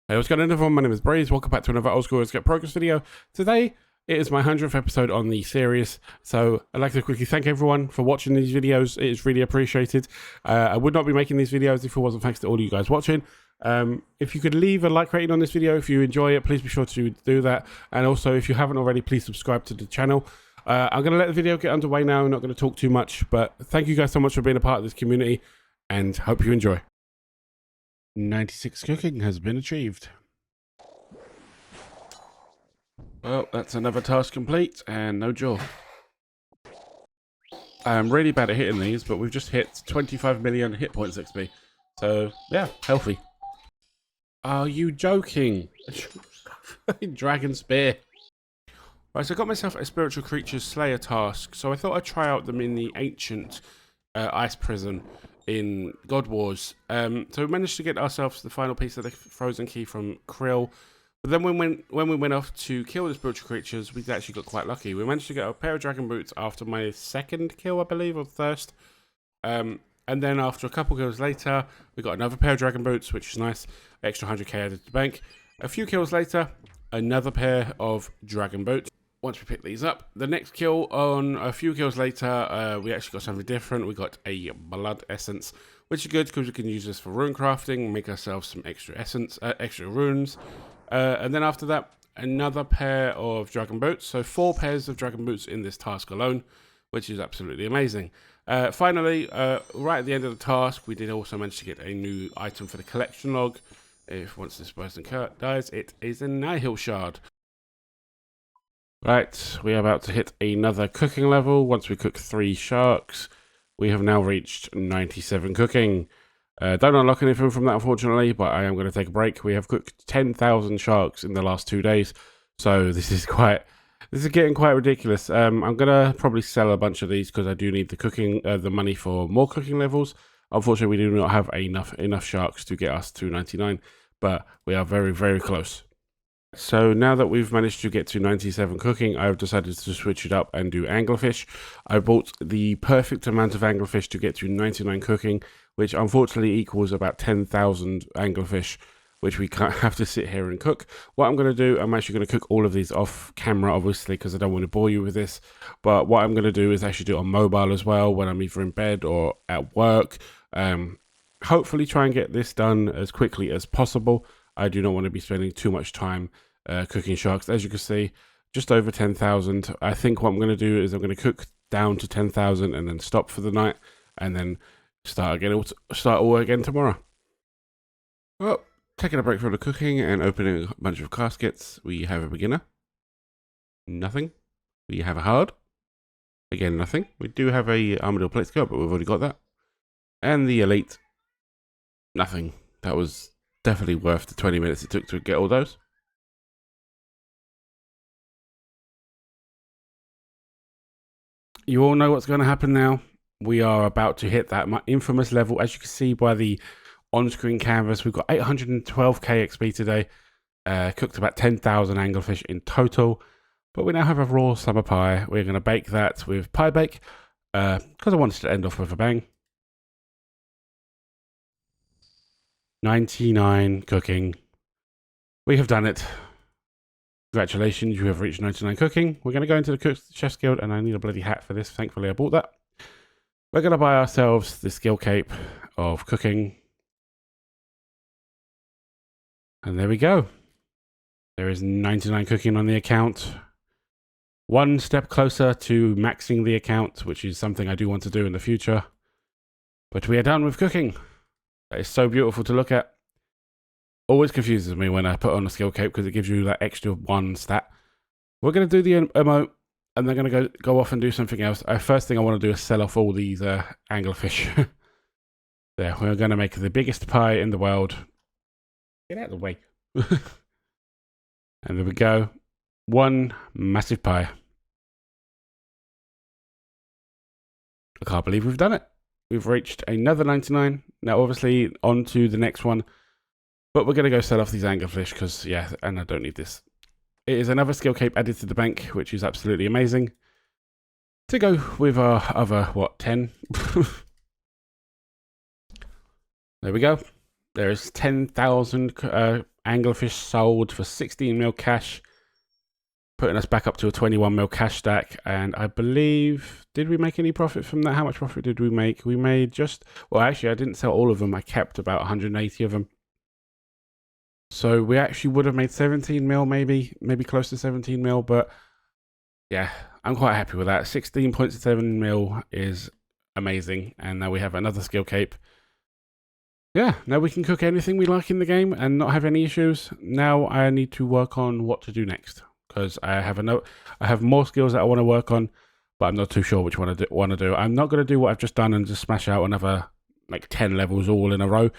Hey, what's going on everyone? My name is Breeze. Welcome back to another Oldschool Runescape progress video. Today, it is my 100th episode on the series, so I'd like to quickly thank everyone for watching these videos. It is really appreciated. I would not be making these videos if it wasn't thanks to all of you guys watching. If you could leave a like rating on this video if you enjoy it, please be sure to do that. And also, if you haven't already, please subscribe to the channel. I'm going to let the video get underway now. I'm not going to talk too much, but thank you guys so much for being a part of this community, and hope you enjoy. 96 cooking has been achieved. Well, that's another task complete, and no jaw. I'm really bad at hitting these, but we've just hit 25 million hit points XP. So, yeah, healthy. Are you joking? Dragon Spear. Right, so I got myself a Spiritual Creatures Slayer task, so I thought I'd try out them in the Ancient Ice Prison in God Wars. So we managed to get ourselves the final piece of the Frozen Key from Krill. But then when we went off to kill the spiritual creatures, we actually got quite lucky. We managed to get a pair of dragon boots after my second kill, I believe, or first. And then after a couple kills later, we got another pair of dragon boots, which is nice. Extra 100k added to the bank. A few kills later, another pair of dragon boots. Once we pick these up, the next kill on a few kills later, we actually got something different. We got a blood essence, which is good because we can use this for rune crafting, make ourselves some extra essence, extra runes. And then after that, another pair of dragon boots. So 4 pairs of dragon boots in this task alone, which is absolutely amazing. Finally, right at the end of the task, we did also manage to get a new item for the collection log. If once this person dies, it is a Nihil shard. Right, we are about to hit another cooking level. Once we cook 3 sharks, we have now reached 97 cooking. Don't unlock anything from that, unfortunately, but I am going to take a break. We have cooked 10,000 sharks in the last 2 days, so this is getting quite ridiculous. I'm going to probably sell a bunch of these because I do need the money for more cooking levels. Unfortunately, we do not have enough sharks to get us to 99, but we are very, very close. So now that we've managed to get to 97 cooking, I've decided to switch it up and do anglerfish. I bought the perfect amount of anglerfish to get to 99 cooking, which unfortunately equals about 10,000 anglerfish, which we can't have to sit here and cook. What I'm going to do, I'm actually going to cook all of these off camera, obviously, because I don't want to bore you with this. But what I'm going to do is actually do it on mobile as well, when I'm either in bed or at work. Hopefully try and get this done as quickly as possible. I do not want to be spending too much time cooking sharks. As you can see, just over 10,000. I think what I'm going to do is I'm going to cook down to 10,000 and then stop for the night, and then start all again tomorrow. Well, taking a break from the cooking and opening a bunch of caskets. We have a beginner. Nothing. We have a hard. Again, nothing. We do have a armadillo plate to go, but we've already got that. And the elite. Nothing. That was definitely worth the 20 minutes it took to get all those. You all know what's going to happen now. We are about to hit that infamous level. As you can see by the on-screen canvas, we've got 812k XP today. Cooked about 10,000 anglerfish in total. But we now have a raw summer pie. We're going to bake that with pie bake, because I wanted to end off with a bang. 99 cooking. We have done it. Congratulations, you have reached 99 cooking. We're going to go into the Chef's Guild, and I need a bloody hat for this. Thankfully, I bought that. We're going to buy ourselves the skill cape of cooking. And there we go. There is 99 cooking on the account. One step closer to maxing the account, which is something I do want to do in the future. But we are done with cooking. That is so beautiful to look at. Always confuses me when I put on a skill cape because it gives you that extra 1 stat. We're going to do the emote, and then going to go off and do something else. First thing I want to do is sell off all these anglerfish. There, we're going to make the biggest pie in the world. Get out of the way. And there we go. One massive pie. I can't believe we've done it. We've reached another 99. Now, obviously, on to the next one. But we're going to go sell off these anglerfish because, yeah, and I don't need this. It is another skill cape added to the bank, which is absolutely amazing. To go with our other, 10? There we go. There's 10,000 anglerfish sold for 16 mil cash, putting us back up to a 21 mil cash stack. And I believe, did we make any profit from that? How much profit did we make? We made just, well, actually, I didn't sell all of them. I kept about 180 of them. So we actually would have made 17 mil, maybe close to 17 mil. But yeah, I'm quite happy with that. 16.7 mil is amazing. And now we have another skill cape. Yeah, now we can cook anything we like in the game and not have any issues. Now I need to work on what to do next, because I have more skills that I want to work on, but I'm not too sure which one I want to do. I'm not going to do what I've just done and just smash out another like 10 levels all in a row,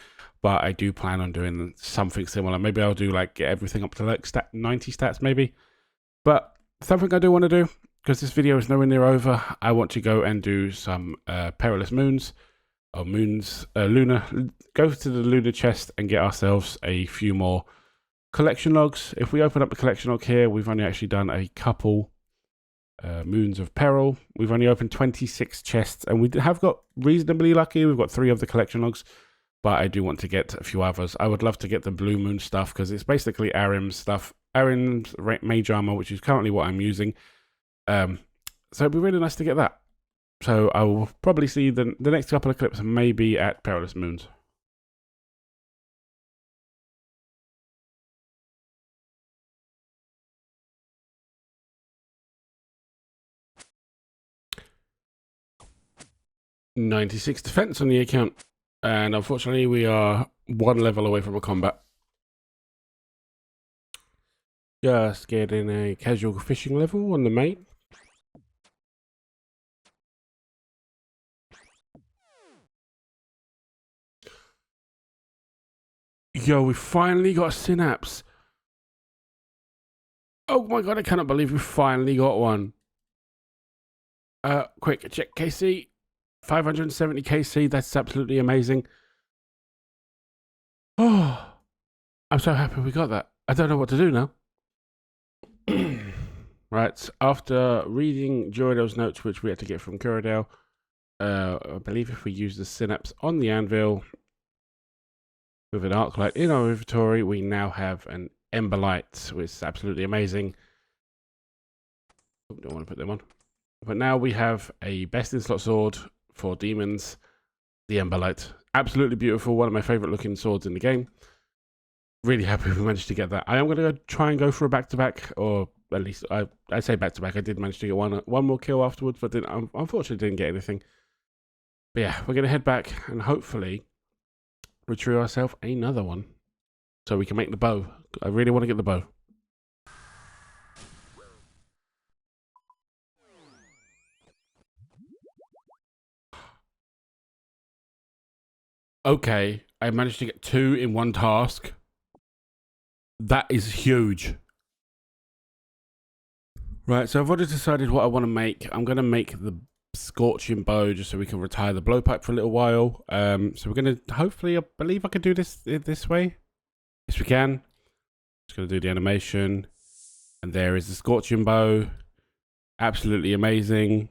but I do plan on doing something similar. Maybe I'll do like get everything up to like 90 stats maybe. But something I do want to do, because this video is nowhere near over, I want to go and do some perilous moons. Or lunar, go to the lunar chest and get ourselves a few more collection logs. If we open up the collection log here, we've only actually done a couple moons of peril. We've only opened 26 chests, and we have got reasonably lucky. We've got 3 of the collection logs, but I do want to get a few others. I would love to get the blue moon stuff, because it's basically Arim's stuff, Arim's mage armor, which is currently what I'm using. So it'd be really nice to get that. So I will probably see the next couple of clips maybe at Perilous Moons. .96 defense on the account, and unfortunately we are 1 level away from a combat. Just getting a casual fishing level on the main. Yo, we finally got a synapse. Oh my god, I cannot believe we finally got one. Quick, check KC. 570 KC, that's absolutely amazing. Oh, I'm so happy we got that. I don't know what to do now. Right, after reading Joridale's notes, which we had to get from Kuradale, I believe if we use the synapse on the anvil with an arc light in our inventory, we now have an ember light, which is absolutely amazing. Don't want to put them on. But now we have a best in slot sword for demons, the ember light. Absolutely beautiful, one of my favorite looking swords in the game. Really happy we managed to get that. I am going to try and go for a back-to-back, or at least I say back-to-back. I did manage to get one more kill afterwards, but unfortunately didn't get anything. But yeah, we're going to head back and hopefully retrieve ourselves another one so we can make the bow. I really want to get the bow. Okay, I managed to get 2 in one task. That is huge. Right, so I've already decided what I want to make. I'm going to make the scorching bow just so we can retire the blowpipe for a little while. So we're going to, hopefully, I believe I can do this way. Yes, we can. Just going to do the animation. And there is the scorching bow. Absolutely amazing.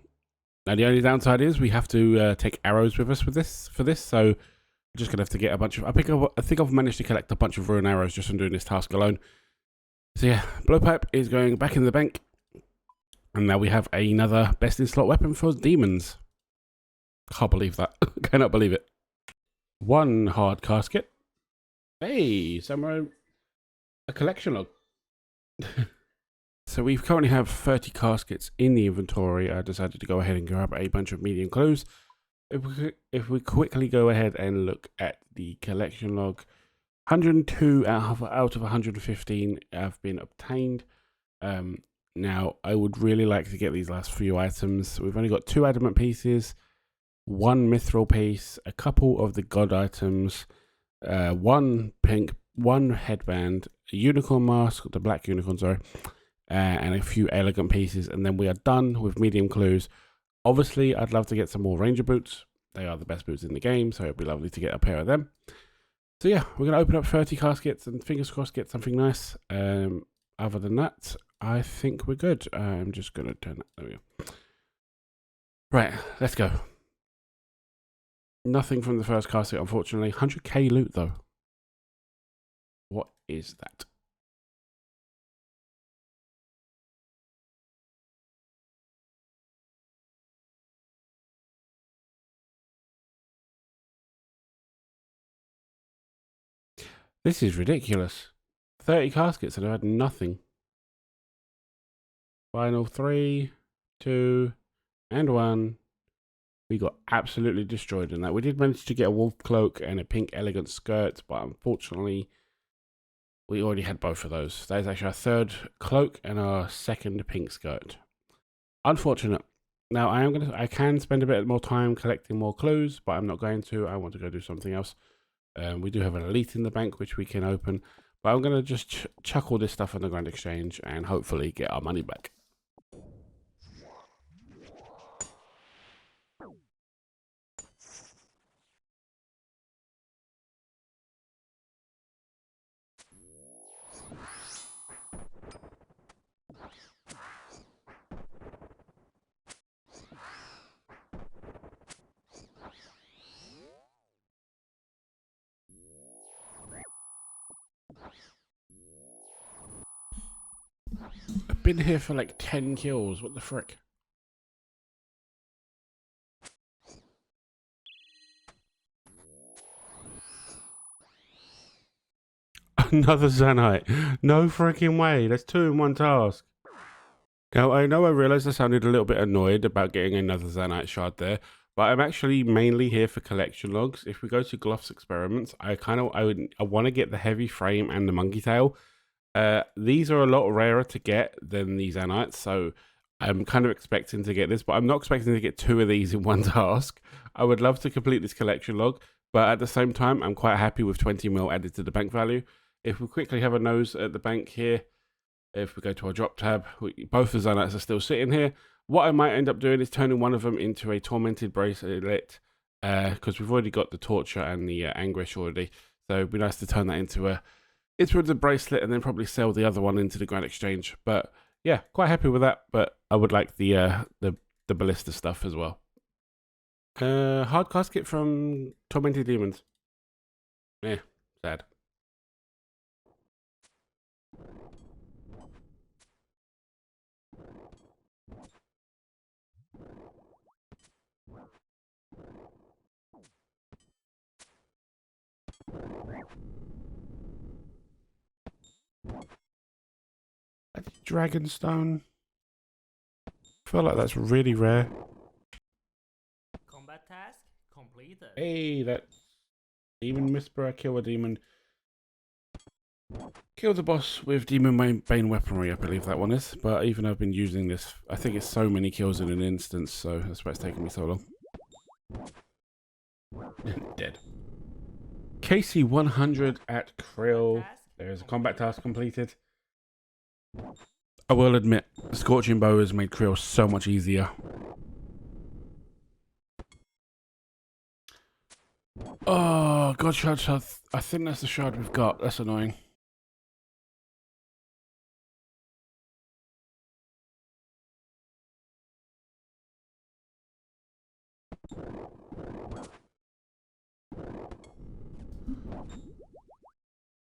Now, the only downside is we have to take arrows with us for this. So we're just going to have to get a bunch of... I think I've managed to collect a bunch of rune arrows just from doing this task alone. So yeah, blowpipe is going back in the bank. And now we have another best in slot weapon for demons. Can't believe that. Cannot believe it. 1 hard casket. Hey, somewhere a collection log. So we currently have 30 caskets in the inventory. I decided to go ahead and grab a bunch of medium clues. If we quickly go ahead and look at the collection log, 102 out of 115 have been obtained. Now, I would really like to get these last few items. We've only got 2 adamant pieces, 1 mithril piece, a couple of the god items, 1 pink, 1 headband, a unicorn mask, the black unicorn, sorry, and a few elegant pieces, and then we are done with medium clues. Obviously, I'd love to get some more ranger boots. They are the best boots in the game, so it'd be lovely to get a pair of them. So yeah, we're going to open up 30 caskets and fingers crossed get something nice. Other than that, I think we're good. I'm just going to turn that. There we go. Right, let's go. Nothing from the first casket, unfortunately. 100k loot, though. is that. This is ridiculous. 30 caskets and I've had nothing. Final 3, 2, and 1. We got absolutely destroyed in that. We did manage to get a wolf cloak and a pink elegant skirt, but unfortunately, we already had both of those. That is actually our third cloak and our second pink skirt. Unfortunate. Now I can spend a bit more time collecting more clues, but I'm not going to. I want to go do something else. We do have an elite in the bank which we can open, but I'm going to just chuck all this stuff on the Grand Exchange and hopefully get our money back. I've been here for like 10 kills. What the frick? Another Zanite. No freaking way. That's 2 in 1 task. Now, I know I realised I sounded a little bit annoyed about getting another Zanite shard there, but I'm actually mainly here for collection logs. If we go to Glough's experiments, I want to get the heavy frame and the monkey tail. These are a lot rarer to get than these Zanites, so I'm kind of expecting to get this, but I'm not expecting to get 2 of these in 1 task. I would love to complete this collection log, but at the same time, I'm quite happy with 20 mil added to the bank value. If we quickly have a nose at the bank here, if we go to our drop tab, both the Zanites are still sitting here. What I might end up doing is turning one of them into a tormented bracelet, because we've already got the torture and the anguish already. So it'd be nice to turn that into the bracelet and then probably sell the other one into the Grand Exchange. But yeah, quite happy with that. But I would like the ballista stuff as well. Hard casket from Tormented Demons. Yeah, sad. Dragonstone. I feel like that's really rare. Combat task completed. Hey, that Demon Whisperer, kill a demon. Kill the boss with Demon Bane weaponry, I believe that one is. But even though I've been using this, I think it's so many kills in an instance, so that's why it's taking me so long. Dead. KC 100 at Krill. There's a combat task completed. I will admit, the Scorching Bow has made Krill so much easier. Oh, God Shard. I think that's the shard we've got. That's annoying.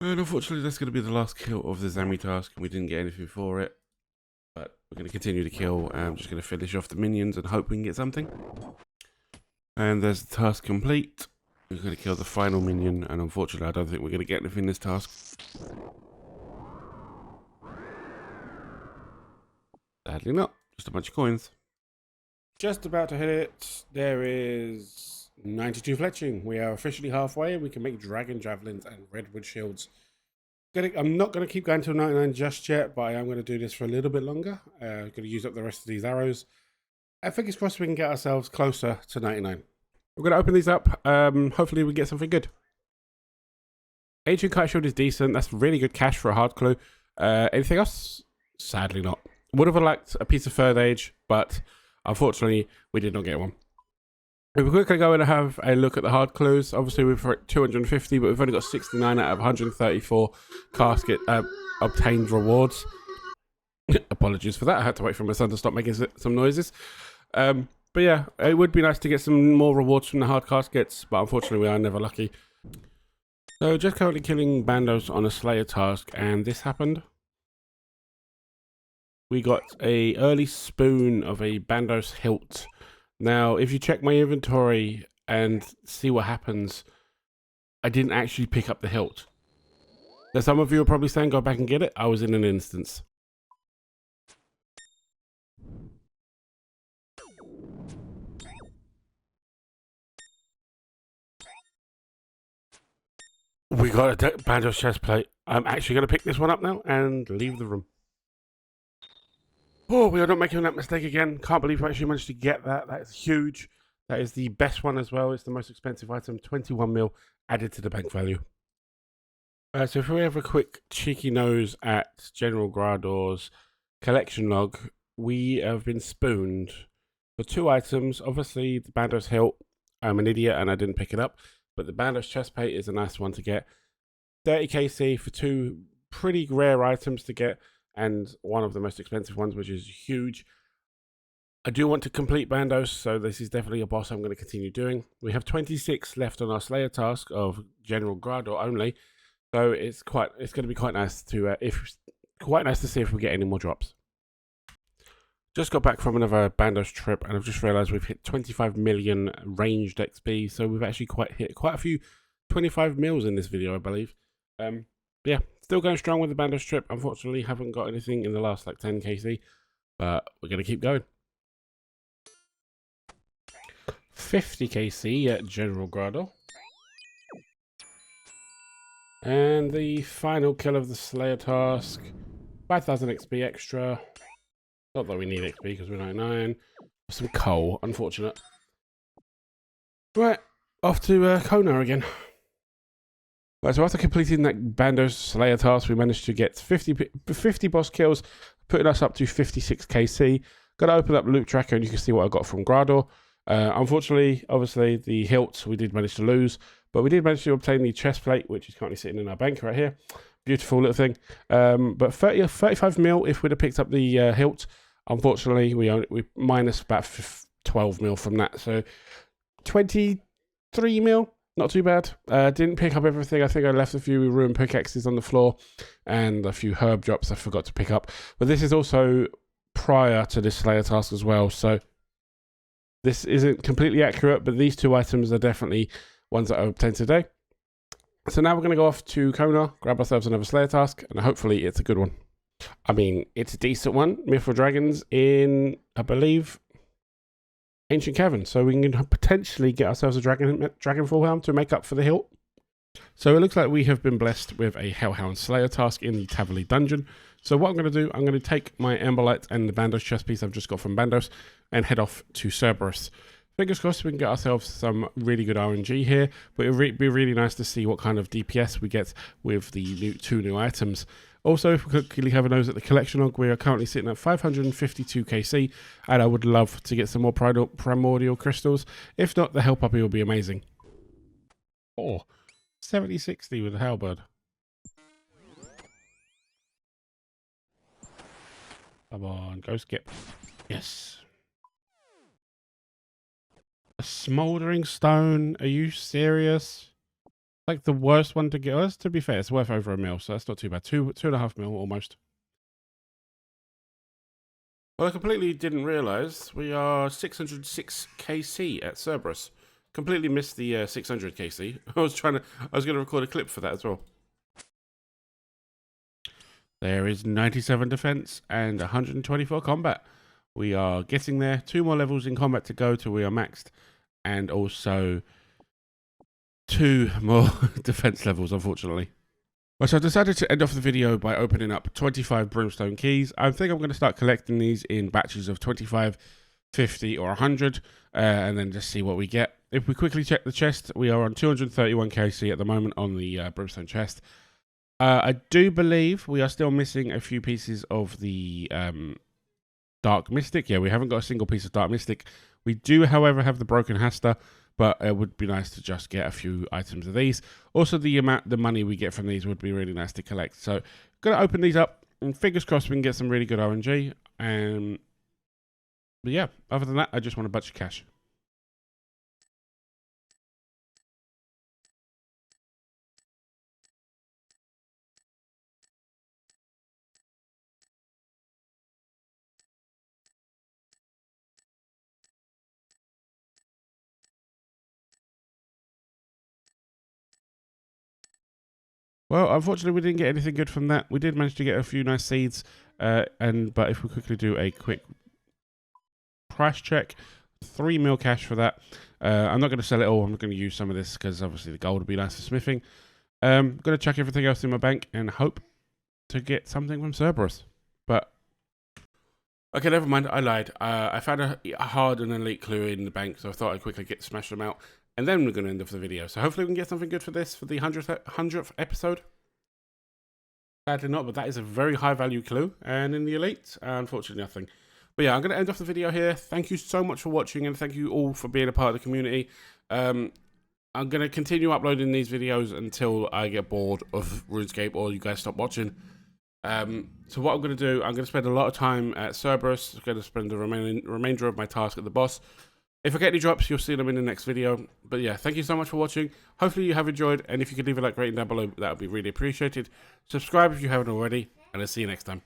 And unfortunately, that's going to be the last kill of the Zami task, and we didn't get anything for it. But we're going to continue to kill. I'm just going to finish off the minions and hope we can get something. And there's the task complete. We're going to kill the final minion, and unfortunately, I don't think we're going to get anything in this task. Sadly not. Just a bunch of coins. Just about to hit it. There is 92 fletching. We are officially halfway, and we can make dragon javelins and redwood shields. I'm not going to keep going till 99 just yet, but I am going to do this for a little bit longer. I'm going to use up the rest of these arrows. I think it's crossed we can get ourselves closer to 99. We're going to open these up. Hopefully we get something good. Ancient Kite Shield is decent. That's really good cash for a hard clue. Anything else? Sadly not. Would have liked a piece of Third Age, but unfortunately we did not get one. We're quickly going to have a look at the hard clues. Obviously, we've at 250, but we've only got 69 out of 134 casket obtained rewards. Apologies for that. I had to wait for my son to stop making some noises. But yeah, it would be nice to get some more rewards from the hard caskets, but unfortunately, we are never lucky. So just currently killing Bandos on a Slayer task, and this happened. We got a early spoon of a Bandos hilt. Now, if you check my inventory and see what happens, I didn't actually pick up the hilt. Now, some of you are probably saying, go back and get it. I was in an instance. We got a Bandos chest plate. I'm actually going to pick this one up now and leave the room. Oh, we are not making that mistake again. Can't believe we actually managed to get that. That is huge. That is the best one as well. It's the most expensive item. 21 mil added to the bank value. So if we have a quick cheeky nose at General Grador's collection log, we have been spooned for 2 items. Obviously, the Bandos hilt. I'm an idiot and I didn't pick it up. But the Bandos chest plate is a nice one to get. 30 KC for 2 pretty rare items to get, and one of the most expensive ones, which is huge. I do want to complete Bandos, so this is definitely a boss I'm going to continue doing. We have 26 left on our Slayer task of General Grador only, so it's going to be quite nice to see if we get any more drops. Just got back from another Bandos trip, and I've just realised we've hit 25 million ranged XP, so we've actually hit quite a few 25 mils in this video, I believe. Yeah, still going strong with the Bandos trip. Unfortunately, haven't got anything in the last like 10 KC, but we're going to keep going. 50 KC at General Grador. And the final kill of the Slayer task. 5,000 XP extra. Not that we need XP because we're 99. Some coal, unfortunate. Right, off to Kona again. Right, so after completing that Bandos Slayer task, we managed to get 50 boss kills, putting us up to 56 KC. Got to open up the loot tracker and you can see what I got from Grador. Unfortunately, obviously, the hilt we did manage to lose, but we did manage to obtain the chest plate, which is currently sitting in our bank right here. Beautiful little thing. But 35 mil if we'd have picked up the hilt. Unfortunately, we minus about 12 mil from that. So 23 mil. Not too bad. Didn't pick up everything. I think I left a few ruined pickaxes on the floor and a few herb drops I forgot to pick up. But this is also prior to this Slayer task as well. So this isn't completely accurate, but these 2 items are definitely ones that I obtained today. So now we're going to go off to Kona, grab ourselves another Slayer task, and hopefully it's a good one. I mean, it's a decent one. Mythril Dragons in, I believe, Ancient Cavern, so we can potentially get ourselves a Dragonfall Helm to make up for the hilt. So it looks like we have been blessed with a Hellhound Slayer task in the Taverley dungeon. So what I'm going to do, I'm going to take my Amberlight and the Bandos chest piece I've just got from Bandos and head off to Cerberus. Fingers crossed we can get ourselves some really good RNG here, but it would be really nice to see what kind of DPS we get with the 2 new items. Also, if we quickly have a nose at the collection log, we are currently sitting at 552 KC, and I would love to get some more primordial crystals. If not, the Hell Puppy will be amazing. Oh, 70-60 with the halberd. Come on, go skip. Yes. A smouldering stone? Are you serious? Like the worst one to get us. To be fair, it's worth over 1 mil, so that's not too bad. 2.5 mil almost. Well, I completely didn't realise we are 606 KC at Cerberus. Completely missed the 600 KC. I was going to record a clip for that as well. There is 97 defense and 124 combat. We are getting there. 2 more levels in combat to go till we are maxed, and also 2 more defense levels, unfortunately. Well, so I decided to end off the video by opening up 25 Brimstone keys. I think I'm going to start collecting these in batches of 25, 50 or 100, and then just see what we get. If we quickly check the chest, we are on 231 KC at the moment on the Brimstone chest. I do believe we are still missing a few pieces of the Dark Mystic. Yeah, we haven't got a single piece of Dark Mystic. We do, however, have the Broken Hasta, but it would be nice to just get a few items of these. Also, the money we get from these would be really nice to collect. So, gonna open these up, and fingers crossed we can get some really good RNG. But yeah, other than that, I just want a bunch of cash. Well, unfortunately, we didn't get anything good from that. We did manage to get a few nice seeds, but if we quickly do a quick price check, 3 mil cash for that. I'm not going to sell it all. I'm going to use some of this because obviously the gold would be nice for smithing. I'm going to chuck everything else in my bank and hope to get something from Cerberus. But okay, never mind. I lied. I found a hard and elite clue in the bank, so I thought I'd quickly smash them out. And then we're going to end off the video. So hopefully we can get something good for this, for the 100th episode. Sadly not, but that is a very high value clue. And in the elite, unfortunately nothing. But yeah, I'm going to end off the video here. Thank you so much for watching, and thank you all for being a part of the community. I'm going to continue uploading these videos until I get bored of RuneScape or you guys stop watching. So what I'm going to do, I'm going to spend a lot of time at Cerberus. I'm going to spend the remainder of my task at the boss. If I get any drops, you'll see them in the next video. But yeah, thank you so much for watching. Hopefully you have enjoyed, and if you could leave a like rating down below, that would be really appreciated. Subscribe if you haven't already, and I'll see you next time.